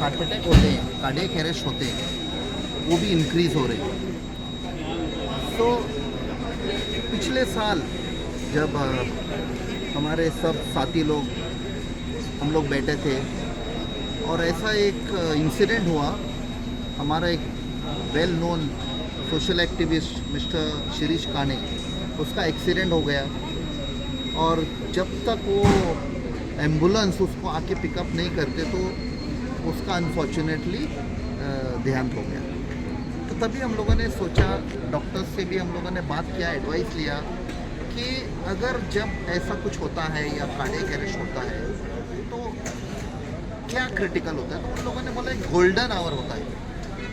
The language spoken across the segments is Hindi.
हार्ट अटैक होते हैं, कार्डियक अरेस्ट होते हैं, वो भी इंक्रीज़ हो रहे हैं। तो पिछले साल जब हमारे सब साथी लोग हम लोग बैठे थे और ऐसा एक इंसिडेंट हुआ, हमारा एक well known social activist mister Shirish काने, उसका एक्सीडेंट हो गया और जब तक वो एम्बुलेंस उसको आके पिकअप नहीं करते तो उसका अनफॉर्चुनेटली देहांत हो गया। तो तभी हम लोगों ने सोचा, डॉक्टर्स से भी हम लोगों ने बात किया, एडवाइस लिया कि अगर जब ऐसा कुछ होता है या कार्डियक अरेस्ट होता है तो क्या क्रिटिकल होता है। तो उन लोगों ने बोला एक गोल्डन आवर होता है,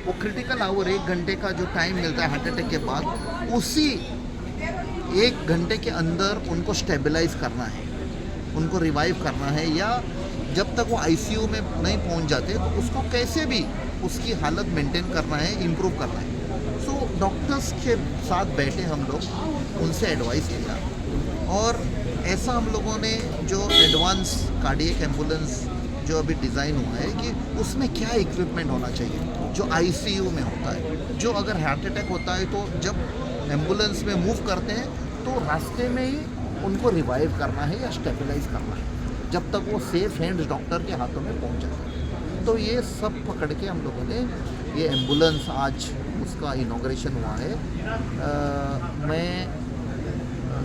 वो क्रिटिकल आवर 1 घंटे का जो टाइम मिलता है हार्ट अटैक के बाद, उसी 1 घंटे के अंदर उनको स्टेबलाइज करना है, उनको रिवाइव करना है, या जब तक वो आईसीयू में नहीं पहुंच जाते तो उसको कैसे भी उसकी हालत मेंटेन करना है, इम्प्रूव करना है। सो डॉक्टर्स के साथ बैठे हम लोग, उनसे एडवाइस लिया और ऐसा हम लोगों ने जो एडवांस कार्डियक एम्बुलेंस जो अभी डिज़ाइन हुआ है कि उसमें क्या इक्विपमेंट होना चाहिए जो आईसीयू में होता है। जो अगर हार्ट अटैक होता है तो जब एम्बुलेंस में मूव करते हैं तो रास्ते में ही उनको रिवाइव करना है या स्टेबलाइज करना है, जब तक वो सेफ हैंड्स डॉक्टर के हाथों में पहुंच जाए। तो ये सब पकड़ के हम लोगों ने ये एम्बुलेंस, आज उसका इनॉग्रेशन हुआ है। मैं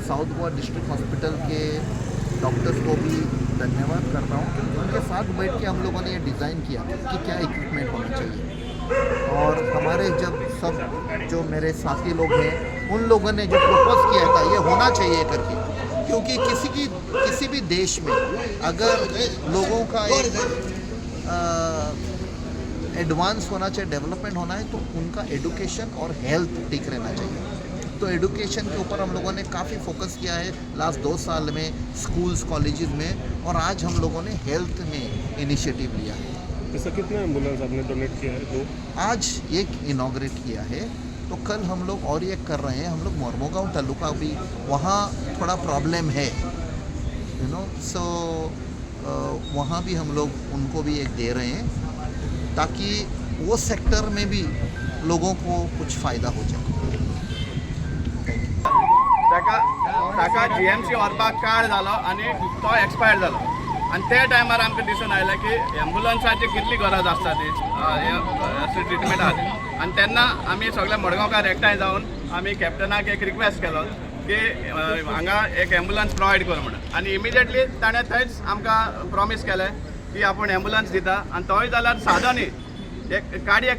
साउथ गोवा डिस्ट्रिक्ट हॉस्पिटल के डॉक्टर्स को भी धन्यवाद कर रहा हूँ क्योंकि उनके साथ बैठ के हम लोगों ने ये डिज़ाइन किया कि क्या इक्विपमेंट होना चाहिए। और हमारे जब सब जो मेरे साथी लोग हैं उन लोगों ने जो प्रपोज किया था ये होना चाहिए करके, क्योंकि किसी भी देश में अगर लोगों का एक एडवांस होना चाहिए, डेवलपमेंट होना है, तो उनका एडुकेशन और हेल्थ ठीक रहना चाहिए। तो एडुकेशन के ऊपर हम लोगों ने काफ़ी फोकस किया है लास्ट 2 साल में स्कूल्स कॉलेजेस में, और आज हम लोगों ने हेल्थ में इनिशिएटिव लिया है। ऐसा कितना एम्बुलेंस आपने डोनेट किया है? तो आज एक इनॉग्रेट किया है, तो कल हम लोग और एक कर रहे हैं। हम लोग मोरमुगांव तालुका भी, वहाँ थोड़ा प्रॉब्लम है सो वहाँ भी हम लोग उनको भी एक दे रहे हैं ताकि वो सेक्टर में भी लोगों को कुछ फ़ायदा हो जाए। ताका जीएमसी व्हरपाक कार्ड जालो आनी तो एक्सपायर जालो, आनी त्या टायमार आमकां दिसून आयलें की एम्बुलन्साची कितली गरज आसता ती ट्रिटमेंट खातीर। आनी तेन्ना आमी सगळे मडगांवकार एकठांय जावन आमी कॅप्टनाक एक रिक्वेस्ट केलो की हांगा एक एम्बुलन्स प्रोवायड कर म्हणून, आनी इमिजिएटली ताणें थंयच आमकां प्रॉमीस केलें की आपूण एम्बुलन्स दिता। आनी तोय जाल्यार सादो न्ही, एक कार्डियक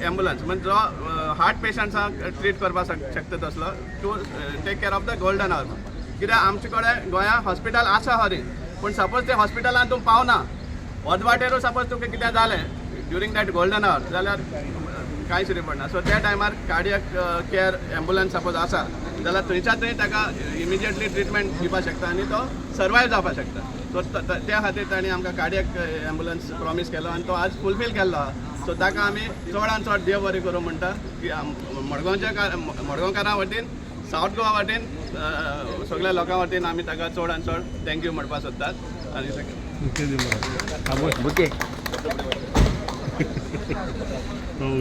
एम्बुलन्स म्हणजे जो हार्ट पेशंट्सांक ट्रीट करपाक शकता तसलो, to take care of the golden hour. कित्याक आमचे कडेन गोंयांत हॉस्पिटल आसा खरी, पूण सपोज ते हॉस्पिटलांत तूं पावना, वचवाटेरूच सपोज तुका कितें जालें ड्युरींग दॅट गोल्डन आवर जाल्यार कांयच फरक पडना। सो त्या टायमार कार्डियक केअर एम्बुलन्स सपोज आसा जाल्यार थंयच्या थंय ताका इमिजिएटली ट्रिटमेंट दिवपाक शकता आनी तो सर्वायव जावपाक शकता। सो त्या खातीर तांणी आमकां कार्डियक एम्बुलन्स प्रॉमीस केलो आनी तो आज फुलफील केल्लो आहा। सो ताका आमी चडांत चड देव बरें करूं म्हणटा की मडगांवकारां वतीन, सावथ गोवा वतीन, सगळ्या लोकां वतीन आमी ताका चडांत चड थँक्यू म्हणपाक सोदतात। आनी